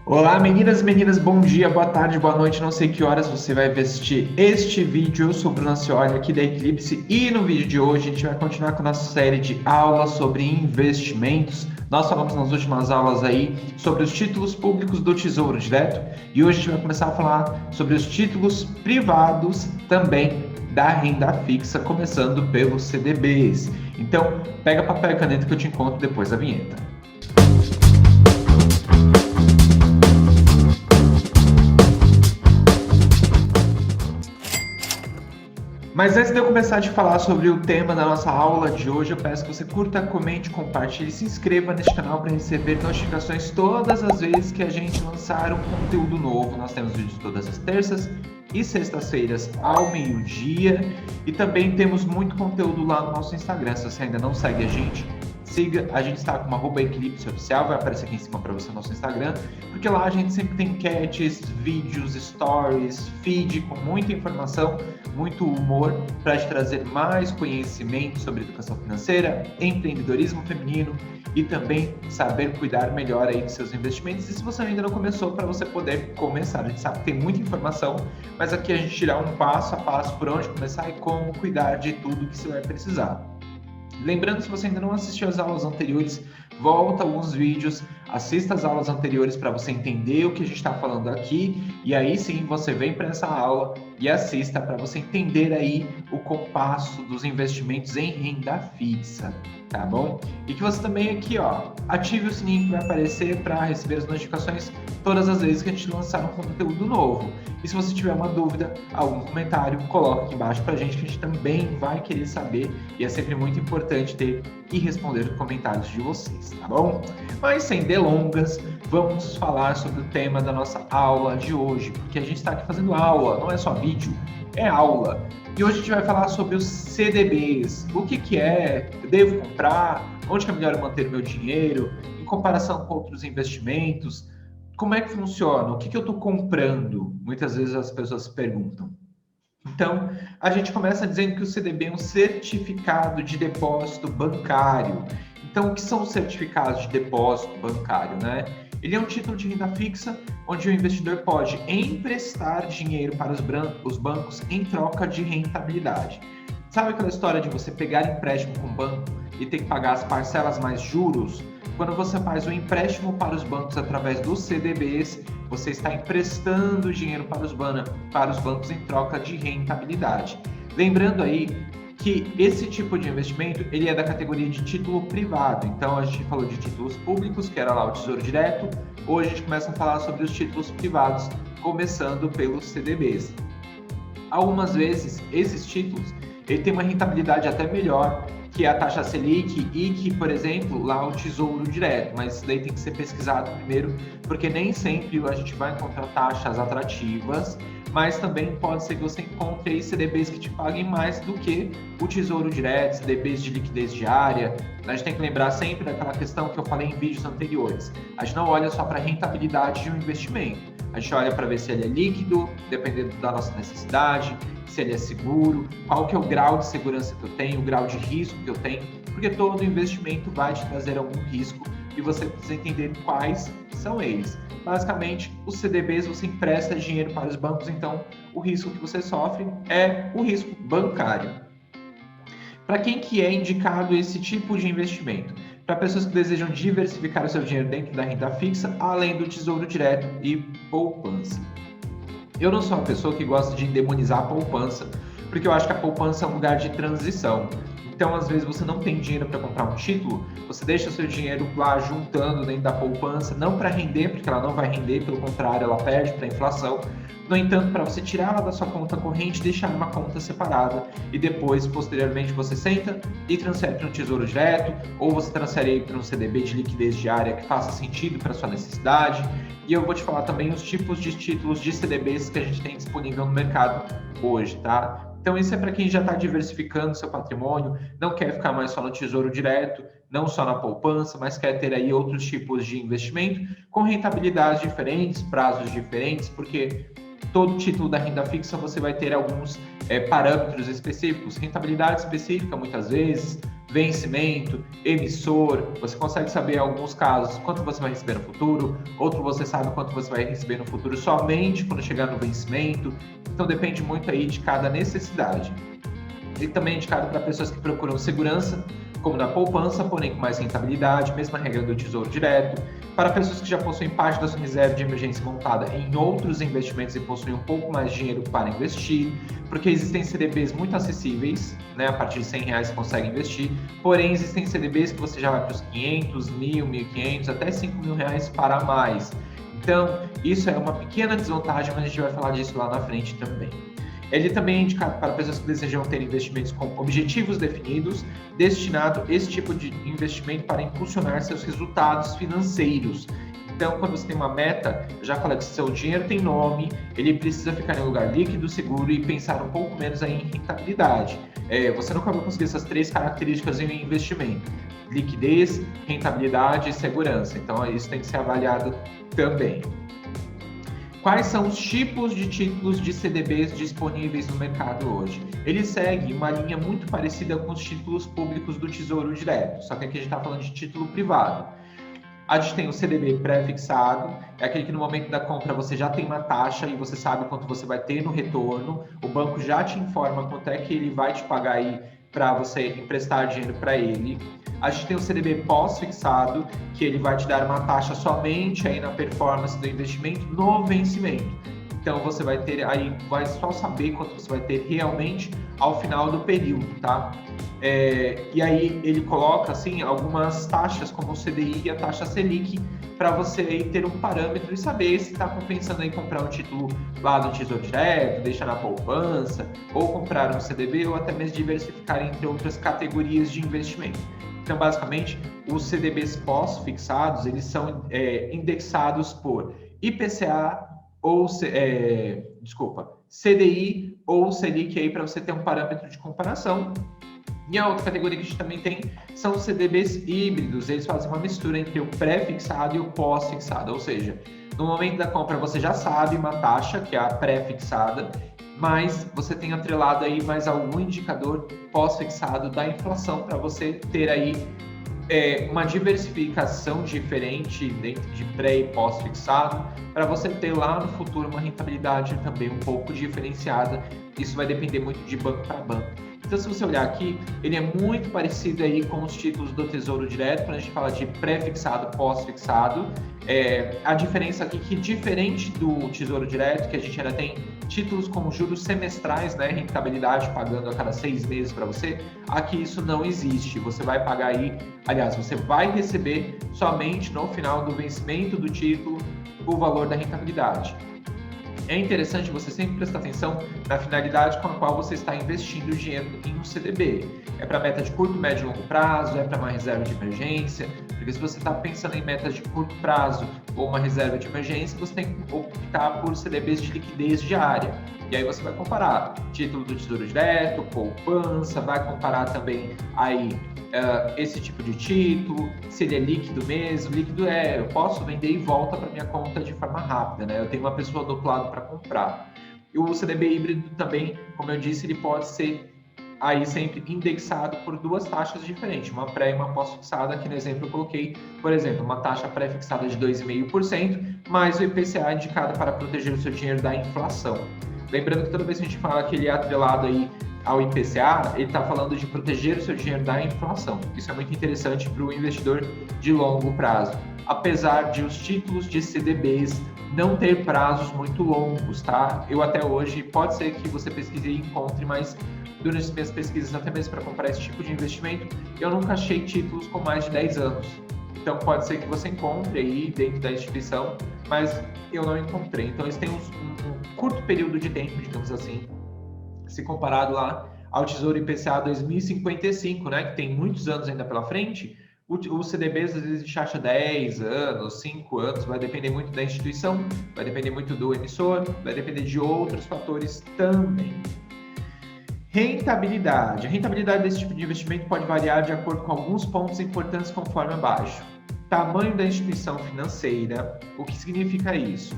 Olá, meninas e meninas, bom dia, boa tarde, boa noite. Não sei que horas você vai assistir este vídeo. Eu sou Bruno Ancioli, aqui da Eclipse, e no vídeo de hoje a gente vai continuar com a nossa série de aulas sobre investimentos. Nós falamos nas últimas aulas aí sobre os títulos públicos do Tesouro Direto e hoje a gente vai começar a falar sobre os títulos privados também da renda fixa, começando pelos CDBs. Então, pega papel e caneta que eu te encontro depois da vinheta. Mas antes de eu começar a te falar sobre o tema da nossa aula de hoje, eu peço que você curta, comente, compartilhe e se inscreva neste canal para receber notificações todas as vezes que a gente lançar um conteúdo novo. Nós temos vídeos todas as terças e sextas-feiras ao meio-dia e também temos muito conteúdo lá no nosso Instagram. Se você ainda não segue a gente, siga, a gente está com uma @eclipse oficial, vai aparecer aqui em cima para você no nosso Instagram, porque lá a gente sempre tem enquetes, vídeos, stories, feed com muita informação, muito humor, para te trazer mais conhecimento sobre educação financeira, empreendedorismo feminino e também saber cuidar melhor aí dos seus investimentos. E se você ainda não começou, para você poder começar. A gente sabe que tem muita informação, mas aqui a gente tira um passo a passo por onde começar e como cuidar de tudo que você vai precisar. Lembrando, se você ainda não assistiu às aulas anteriores, volta alguns vídeos, assista às aulas anteriores para você entender o que a gente está falando aqui, e aí sim você vem para essa aula e assista para você entender aí o compasso dos investimentos em renda fixa, tá bom? E que você também aqui, ó, ative o sininho que vai aparecer para receber as notificações todas as vezes que a gente lançar um conteúdo novo. E se você tiver uma dúvida, algum comentário, coloca aqui embaixo pra gente, que a gente também vai querer saber, e é sempre muito importante ter e responder os comentários de vocês, tá bom? Mas sem delongas, vamos falar sobre o tema da nossa aula de hoje, porque a gente está aqui fazendo aula, não é só vídeo, é aula. E hoje a gente vai falar sobre os CDBs, o que é, eu devo comprar, onde que é melhor eu manter o meu dinheiro, em comparação com outros investimentos. Como é que funciona? O que eu estou comprando? Muitas vezes as pessoas se perguntam. Então, a gente começa dizendo que o CDB é um certificado de depósito bancário. Então, o que são os certificados de depósito bancário, né? Ele é um título de renda fixa onde o investidor pode emprestar dinheiro para os bancos em troca de rentabilidade. Sabe aquela história de você pegar empréstimo com o banco e ter que pagar as parcelas mais juros? Quando você faz um empréstimo para os bancos através dos CDBs, você está emprestando dinheiro para os bancos em troca de rentabilidade. Lembrando aí que esse tipo de investimento ele é da categoria de título privado. Então a gente falou de títulos públicos, que era lá o Tesouro Direto. Hoje a gente começa a falar sobre os títulos privados, começando pelos CDBs. Algumas vezes esses títulos ele tem uma rentabilidade até melhor que a taxa Selic e que, por exemplo, lá o Tesouro Direto, mas isso daí tem que ser pesquisado primeiro, porque nem sempre a gente vai encontrar taxas atrativas, mas também pode ser que você encontre aí CDBs que te paguem mais do que o Tesouro Direto, CDBs de liquidez diária. A gente tem que lembrar sempre daquela questão que eu falei em vídeos anteriores. A gente não olha só para a rentabilidade de um investimento, a gente olha para ver se ele é líquido, dependendo da nossa necessidade, se ele é seguro, qual que é o grau de segurança que eu tenho, o grau de risco que eu tenho, porque todo investimento vai te trazer algum risco e você precisa entender quais são eles. Basicamente, os CDBs você empresta dinheiro para os bancos, então o risco que você sofre é o risco bancário. Para quem que é indicado esse tipo de investimento? Para pessoas que desejam diversificar o seu dinheiro dentro da renda fixa, além do Tesouro Direto e poupança. Eu não sou uma pessoa que gosta de demonizar a poupança, porque eu acho que a poupança é um lugar de transição. Então, às vezes, você não tem dinheiro para comprar um título, você deixa o seu dinheiro lá juntando dentro da poupança, não para render, porque ela não vai render, pelo contrário, ela perde para a inflação. No entanto, para você tirar ela da sua conta corrente, deixar uma conta separada e depois, posteriormente, você senta e transfere para um Tesouro Direto, ou você transfere para um CDB de liquidez diária que faça sentido para a sua necessidade. E eu vou te falar também os tipos de títulos de CDBs que a gente tem disponível no mercado hoje, tá? Então isso é para quem já está diversificando seu patrimônio, não quer ficar mais só no Tesouro Direto, não só na poupança, mas quer ter aí outros tipos de investimento com rentabilidades diferentes, prazos diferentes, porque todo título da renda fixa você vai ter alguns parâmetros específicos, rentabilidade específica muitas vezes, vencimento, emissor, você consegue saber em alguns casos quanto você vai receber no futuro, outro você sabe quanto você vai receber no futuro somente quando chegar no vencimento, então depende muito aí de cada necessidade. Ele também é indicado para pessoas que procuram segurança, como na poupança, porém com mais rentabilidade, mesma regra do Tesouro Direto. Para pessoas que já possuem parte da sua reserva de emergência montada em outros investimentos e possuem um pouco mais de dinheiro para investir, porque existem CDBs muito acessíveis, né? A partir de R$ 100 você consegue investir, porém existem CDBs que você já vai para os 500, 1.000, 1.500, até R$ 5.000 para mais. Então, isso é uma pequena desvantagem, mas a gente vai falar disso lá na frente também. Ele também é indicado para pessoas que desejam ter investimentos com objetivos definidos, destinado esse tipo de investimento para impulsionar seus resultados financeiros. Então, quando você tem uma meta, eu já falei que seu dinheiro tem nome, ele precisa ficar em um lugar líquido, seguro e pensar um pouco menos aí em rentabilidade. Você nunca vai conseguir essas 3 características em um investimento: liquidez, rentabilidade e segurança. Então, isso tem que ser avaliado também. Quais são os tipos de títulos de CDBs disponíveis no mercado hoje? Ele segue uma linha muito parecida com os títulos públicos do Tesouro Direto, só que aqui a gente está falando de título privado. A gente tem o CDB pré-fixado, é aquele que no momento da compra você já tem uma taxa e você sabe quanto você vai ter no retorno, o banco já te informa quanto é que ele vai te pagar aí para você emprestar dinheiro para ele. A gente tem o CDB pós-fixado, que ele vai te dar uma taxa somente aí na performance do investimento no vencimento. Então você vai ter aí, vai só saber quanto você vai ter realmente ao final do período, tá? E aí ele coloca assim algumas taxas como o CDI e a taxa Selic para você aí ter um parâmetro e saber se está compensando aí comprar um título lá do Tesouro Direto, deixar na poupança, ou comprar um CDB, ou até mesmo diversificar entre outras categorias de investimento. Então, basicamente, os CDBs pós-fixados, eles são indexados por IPCA ou CDI ou Selic aí para você ter um parâmetro de comparação. E a outra categoria que a gente também tem são os CDBs híbridos. Eles fazem uma mistura entre o pré-fixado e o pós-fixado, ou seja, no momento da compra você já sabe uma taxa, que é a pré-fixada, mas você tem atrelado aí mais algum indicador pós-fixado da inflação para você ter aí uma diversificação diferente dentro de pré e pós-fixado, para você ter lá no futuro uma rentabilidade também um pouco diferenciada. Isso vai depender muito de banco para banco. Então, se você olhar aqui, ele é muito parecido aí com os títulos do Tesouro Direto, quando a gente fala de pré-fixado, pós-fixado. A diferença aqui é que, diferente do Tesouro Direto, que a gente ainda tem títulos com juros semestrais, né, rentabilidade pagando a cada 6 meses para você, aqui isso não existe. Você vai pagar aí, aliás, você vai receber somente no final do vencimento do título o valor da rentabilidade. É interessante você sempre prestar atenção na finalidade com a qual você está investindo o dinheiro em um CDB. É para meta de curto, médio e longo prazo? É para uma reserva de emergência? Porque se você está pensando em metas de curto prazo ou uma reserva de emergência, você tem que optar por CDBs de liquidez diária. E aí você vai comparar título do Tesouro Direto, poupança, vai comparar também aí esse tipo de título, se ele é líquido mesmo. Líquido eu posso vender e volta para minha conta de forma rápida, né? Eu tenho uma pessoa do outro lado para comprar. E o CDB híbrido também, como eu disse, ele pode ser aí sempre indexado por 2 taxas diferentes, uma pré e uma pós-fixada. Aqui no exemplo eu coloquei, por exemplo, uma taxa pré-fixada de 2,5%, mais o IPCA indicado para proteger o seu dinheiro da inflação. Lembrando que toda vez que a gente fala que ele é atrelado aí ao IPCA, ele está falando de proteger o seu dinheiro da inflação. Isso é muito interessante para o investidor de longo prazo. Apesar de os títulos de CDBs não ter prazos muito longos, tá? Eu até hoje, pode ser que você pesquise e encontre, mas durante as minhas pesquisas, até mesmo para comprar esse tipo de investimento, eu nunca achei títulos com mais de 10 anos. Então pode ser que você encontre aí dentro da instituição, mas eu não encontrei. Então eles têm um curto período de tempo, digamos assim, se comparado lá ao Tesouro IPCA 2055, né, que tem muitos anos ainda pela frente. O CDBs às vezes a gente acha 10 anos, 5 anos, vai depender muito da instituição, vai depender muito do emissor, vai depender de outros fatores também. Rentabilidade. A rentabilidade desse tipo de investimento pode variar de acordo com alguns pontos importantes conforme abaixo. Tamanho da instituição financeira. O que significa isso?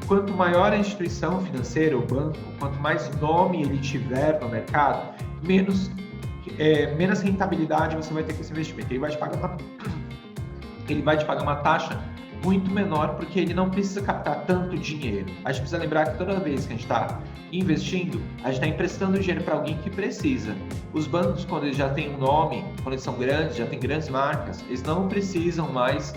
Quanto maior a instituição financeira, o banco, quanto mais nome ele tiver no mercado, menos menos rentabilidade você vai ter com esse investimento. Ele vai te pagar uma taxa muito menor, porque ele não precisa captar tanto dinheiro. A gente precisa lembrar que toda vez que a gente está investindo, a gente está emprestando dinheiro para alguém que precisa. Os bancos, quando eles já têm um nome, quando eles são grandes, já têm grandes marcas, eles não precisam mais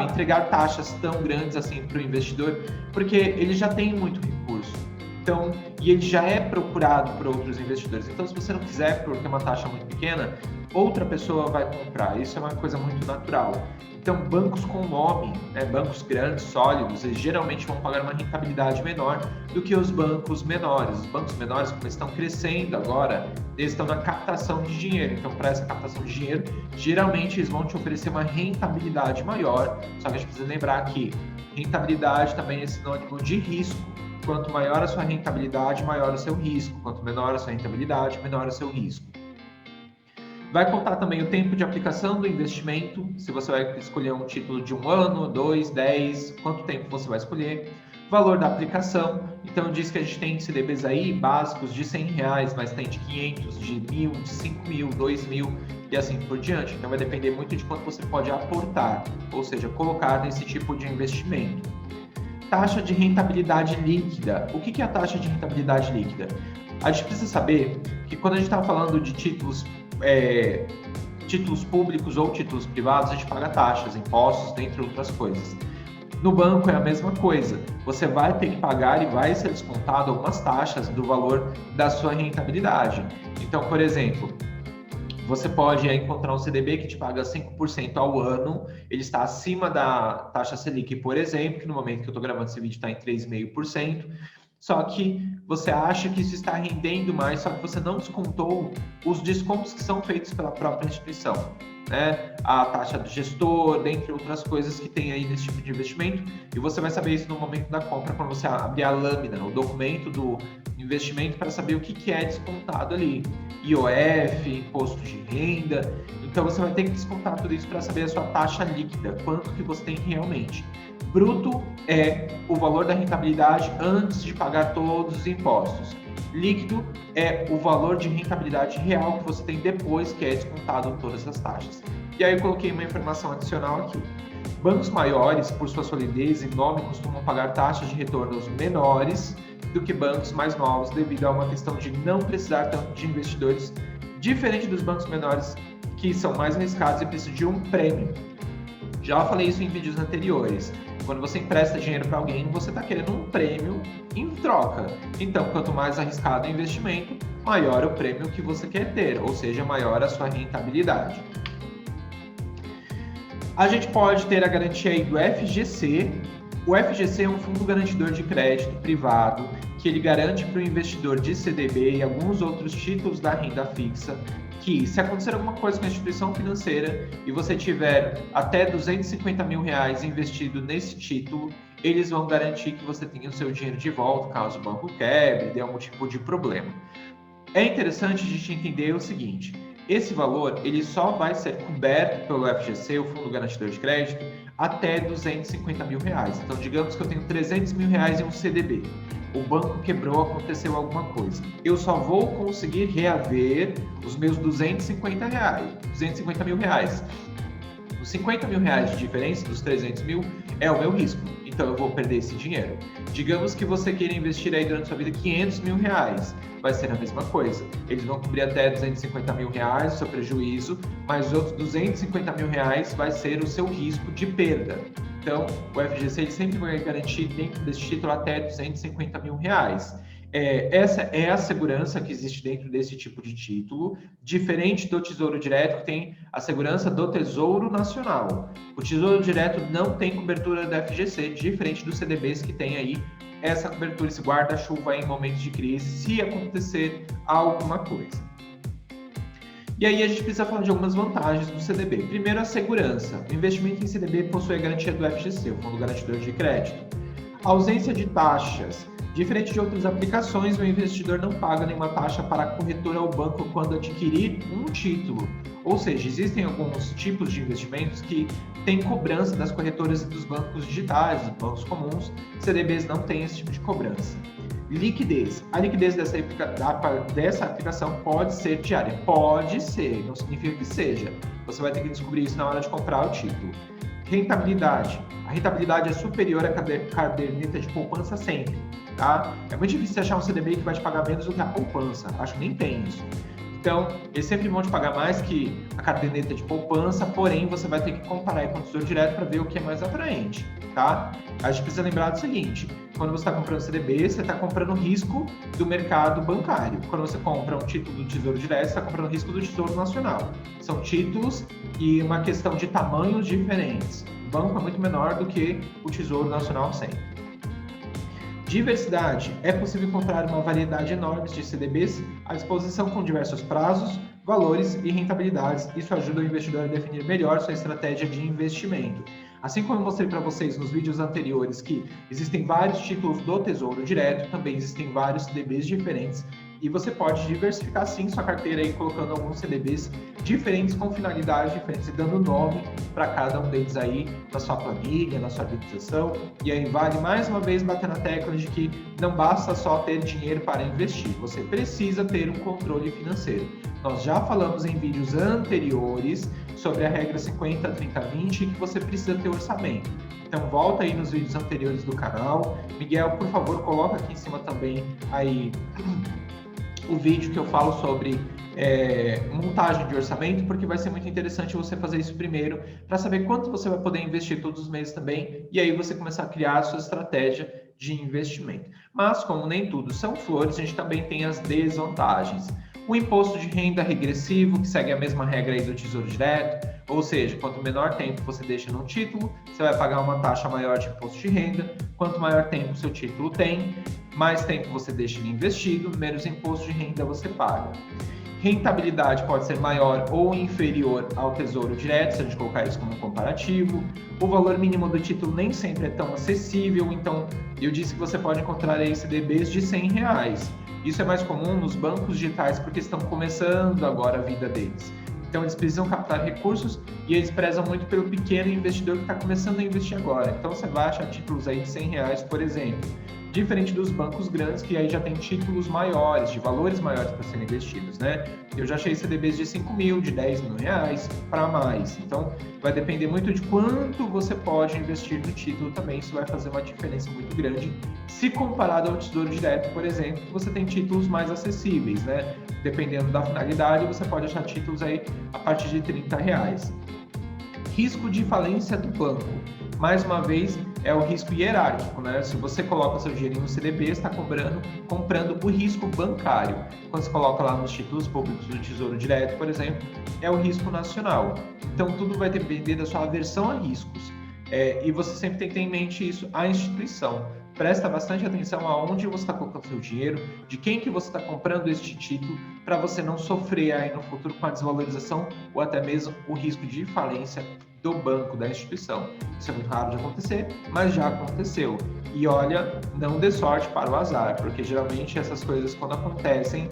entregar taxas tão grandes assim para o investidor, porque ele já tem muito recurso. Então, e ele já é procurado por outros investidores. Então, se você não quiser, porque é uma taxa muito pequena, outra pessoa vai comprar. Isso é uma coisa muito natural. Então, bancos com nome, bancos grandes, sólidos, eles geralmente vão pagar uma rentabilidade menor do que os bancos menores. Os bancos menores, como eles estão crescendo agora, eles estão na captação de dinheiro. Então, para essa captação de dinheiro, geralmente eles vão te oferecer uma rentabilidade maior. Só que a gente precisa lembrar que rentabilidade também é sinônimo de risco. Quanto maior a sua rentabilidade, maior o seu risco. Quanto menor a sua rentabilidade, menor o seu risco. Vai contar também o tempo de aplicação do investimento, se você vai escolher um título de 1 ano, 2, 10, quanto tempo você vai escolher. Valor da aplicação, então diz que a gente tem CDBs aí básicos de R$100, mas tem de 500, de 1.000, de 5.000, 2.000 e assim por diante. Então vai depender muito de quanto você pode aportar, ou seja, colocar nesse tipo de investimento. Taxa de rentabilidade líquida. O que é a taxa de rentabilidade líquida? A gente precisa saber que quando a gente está falando de títulos públicos ou títulos privados, a gente paga taxas, impostos, dentre outras coisas. No banco é a mesma coisa. Você vai ter que pagar e vai ser descontado algumas taxas do valor da sua rentabilidade. Então, por exemplo, você pode encontrar um CDB que te paga 5% ao ano, ele está acima da taxa Selic, por exemplo, que no momento que eu estou gravando esse vídeo está em 3,5%, só que você acha que isso está rendendo mais, só que você não descontou os descontos que são feitos pela própria instituição, né? A taxa do gestor, dentre outras coisas que tem aí nesse tipo de investimento, e você vai saber isso no momento da compra, quando você abrir a lâmina, o documento do investimento, para saber o que é descontado ali. IOF, imposto de renda, então você vai ter que descontar tudo isso para saber a sua taxa líquida, quanto que você tem realmente. Bruto é o valor da rentabilidade antes de pagar todos os impostos. Líquido é o valor de rentabilidade real que você tem depois que é descontado todas as taxas. E aí eu coloquei uma informação adicional aqui. Bancos maiores, por sua solidez e nome, costumam pagar taxas de retornos menores do que bancos mais novos, devido a uma questão de não precisar tanto de investidores, diferente dos bancos menores, que são mais arriscados e precisam de um prêmio. Já falei isso em vídeos anteriores. Quando você empresta dinheiro para alguém, você está querendo um prêmio em troca. Então, quanto mais arriscado o investimento, maior o prêmio que você quer ter, ou seja, maior a sua rentabilidade. A gente pode ter a garantia aí do FGC. O FGC é um fundo garantidor de crédito privado que ele garante para o investidor de CDB e alguns outros títulos da renda fixa que, se acontecer alguma coisa com a instituição financeira e você tiver até R$250 mil investido nesse título, eles vão garantir que você tenha o seu dinheiro de volta caso o banco quebre, dê algum tipo de problema. É interessante a gente entender o seguinte: esse valor ele só vai ser coberto pelo FGC, o Fundo Garantidor de Crédito, até R$250 mil. Então, digamos que eu tenho R$300 mil em um CDB. O banco quebrou, aconteceu alguma coisa. Eu só vou conseguir reaver os meus R$250 mil. Os R$50 mil de diferença dos 300 mil é o meu risco. Então eu vou perder esse dinheiro. Digamos que você queira investir aí durante a sua vida R$500 mil. Vai ser a mesma coisa. Eles vão cobrir até R$250 mil o seu prejuízo, mas os outros R$250 mil vai ser o seu risco de perda. Então, o FGC ele sempre vai garantir dentro desse título até R$250 mil. Essa é a segurança que existe dentro desse tipo de título, diferente do Tesouro Direto, que tem a segurança do Tesouro Nacional. O Tesouro Direto não tem cobertura da FGC, diferente dos CDBs que tem aí essa cobertura, esse guarda-chuva em momentos de crise, se acontecer alguma coisa. E aí a gente precisa falar de algumas vantagens do CDB. Primeiro, a segurança. O investimento em CDB possui a garantia do FGC, o Fundo Garantidor de Crédito. A ausência de taxas. Diferente de outras aplicações, o investidor não paga nenhuma taxa para a corretora ou banco quando adquirir um título. Ou seja, existem alguns tipos de investimentos que têm cobrança das corretoras e dos bancos digitais, dos bancos comuns. CDBs não têm esse tipo de cobrança. Liquidez. A liquidez dessa aplicação pode ser diária. Pode ser, não significa que seja. Você vai ter que descobrir isso na hora de comprar o título. Rentabilidade. A rentabilidade é superior à caderneta de poupança sempre, tá? É muito difícil achar um CDB que vai te pagar menos do que a poupança. Acho que nem tem isso. Então, eles sempre vão te pagar mais que a caderneta de poupança, porém, você vai ter que comparar com o Tesouro Direto para ver o que é mais atraente, tá? A gente precisa lembrar do seguinte, quando você está comprando CDB, você está comprando risco do mercado bancário. Quando você compra um título do Tesouro Direto, você está comprando risco do Tesouro Nacional. São títulos e uma questão de tamanhos diferentes. O banco é muito menor do que o Tesouro Nacional sempre. Diversidade. É possível encontrar uma variedade enorme de CDBs à disposição com diversos prazos, valores e rentabilidades. Isso ajuda o investidor a definir melhor sua estratégia de investimento. Assim como eu mostrei para vocês nos vídeos anteriores que existem vários títulos do Tesouro Direto, também existem vários CDBs diferentes e você pode diversificar sim sua carteira aí colocando alguns CDBs diferentes com finalidades diferentes e dando nome para cada um deles aí na sua planilha, na sua administração. E aí vale mais uma vez bater na tecla de que não basta só ter dinheiro para investir, você precisa ter um controle financeiro. Nós já falamos em vídeos anteriores sobre a regra 50-30-20 que você precisa ter orçamento. Então volta aí nos vídeos anteriores do canal. Miguel, por favor, coloca aqui em cima também aí o vídeo que eu falo sobre montagem de orçamento, porque vai ser muito interessante você fazer isso primeiro para saber quanto você vai poder investir todos os meses também e aí você começar a criar a sua estratégia de investimento. Mas como nem tudo são flores, a gente também tem as desvantagens. O imposto de renda regressivo, que segue a mesma regra aí do Tesouro Direto, ou seja, quanto menor tempo você deixa no título, você vai pagar uma taxa maior de imposto de renda. Quanto maior tempo o seu título tem, mais tempo você deixa ele investido, menos imposto de renda você paga. Rentabilidade pode ser maior ou inferior ao Tesouro Direto, se a gente colocar isso como comparativo. O valor mínimo do título nem sempre é tão acessível, então eu disse que você pode encontrar aí CDBs de R$100. Isso é mais comum nos bancos digitais porque estão começando agora a vida deles. Então eles precisam captar recursos e eles prezam muito pelo pequeno investidor que está começando a investir agora. Então você vai achar títulos aí de R$100, por exemplo. Diferente dos bancos grandes, que aí já tem títulos maiores, de valores maiores para serem investidos, né? Eu já achei CDBs de 5 mil, de 10 mil reais para mais. Então, vai depender muito de quanto você pode investir no título também. Isso vai fazer uma diferença muito grande. Se comparado ao Tesouro Direto, por exemplo, você tem títulos mais acessíveis, né? Dependendo da finalidade, você pode achar títulos aí a partir de R$30. Risco de falência do banco. Mais uma vez, é o risco hierárquico, né? Se você coloca seu dinheiro em um CDB, está comprando o risco bancário. Quando você coloca lá nos títulos públicos do Tesouro Direto, por exemplo, é o risco nacional. Então, tudo vai depender da sua aversão a riscos. E você sempre tem que ter em mente isso, a instituição. Presta bastante atenção aonde você está colocando seu dinheiro, de quem que você está comprando este título, para você não sofrer aí no futuro com a desvalorização ou até mesmo o risco de falência do banco, da instituição. Isso é muito raro de acontecer, mas já aconteceu. E olha, não dê sorte para o azar, porque geralmente essas coisas quando acontecem,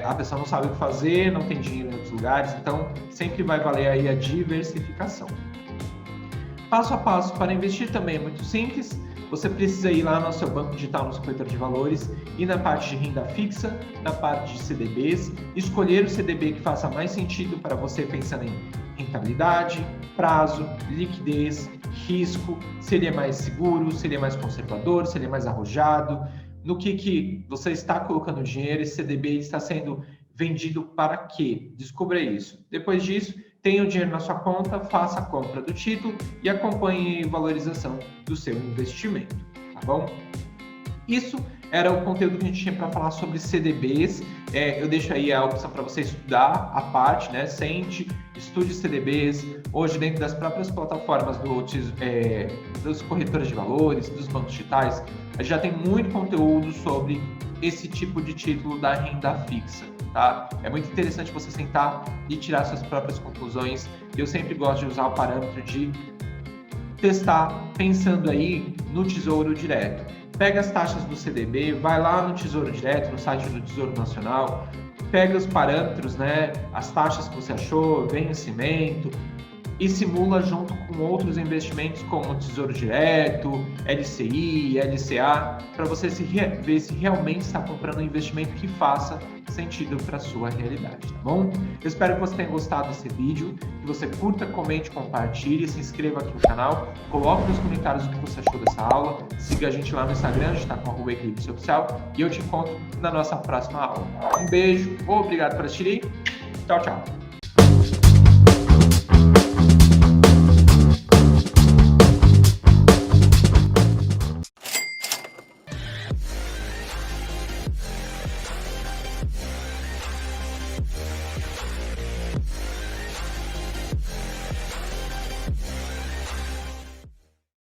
a pessoa não sabe o que fazer, não tem dinheiro em outros lugares, então sempre vai valer aí a diversificação. Passo a passo para investir também é muito simples. Você precisa ir lá no seu banco digital, no seu corretor de valores, e na parte de renda fixa, na parte de CDBs, escolher o CDB que faça mais sentido para você pensando em rentabilidade, prazo, liquidez, risco, se ele é mais seguro, se ele é mais conservador, se ele é mais arrojado, no que você está colocando dinheiro, esse CDB está sendo vendido para quê? Descubra isso. Depois disso, tenha o dinheiro na sua conta, faça a compra do título e acompanhe a valorização do seu investimento, tá bom? Isso era o conteúdo que a gente tinha para falar sobre CDBs. Eu deixo aí a opção para você estudar a parte, né? Sente, estude CDBs. Hoje, dentro das próprias plataformas dos corretores de valores, dos bancos digitais, a gente já tem muito conteúdo sobre esse tipo de título da renda fixa, tá? É muito interessante você sentar e tirar suas próprias conclusões. Eu sempre gosto de usar o parâmetro de testar pensando aí no Tesouro Direto. Pega as taxas do CDB, vai lá no Tesouro Direto, no site do Tesouro Nacional, pega os parâmetros, né, as taxas que você achou, vencimento, e simula junto com outros investimentos como Tesouro Direto, LCI, LCA, para você ver se realmente está comprando um investimento que faça sentido para a sua realidade, tá bom? Eu espero que você tenha gostado desse vídeo, que você curta, comente, compartilhe, se inscreva aqui no canal, coloque nos comentários o que você achou dessa aula, siga a gente lá no Instagram, a gente está com o Eclipse Oficial, e eu te encontro na nossa próxima aula. Um beijo, obrigado por assistir, tchau, tchau!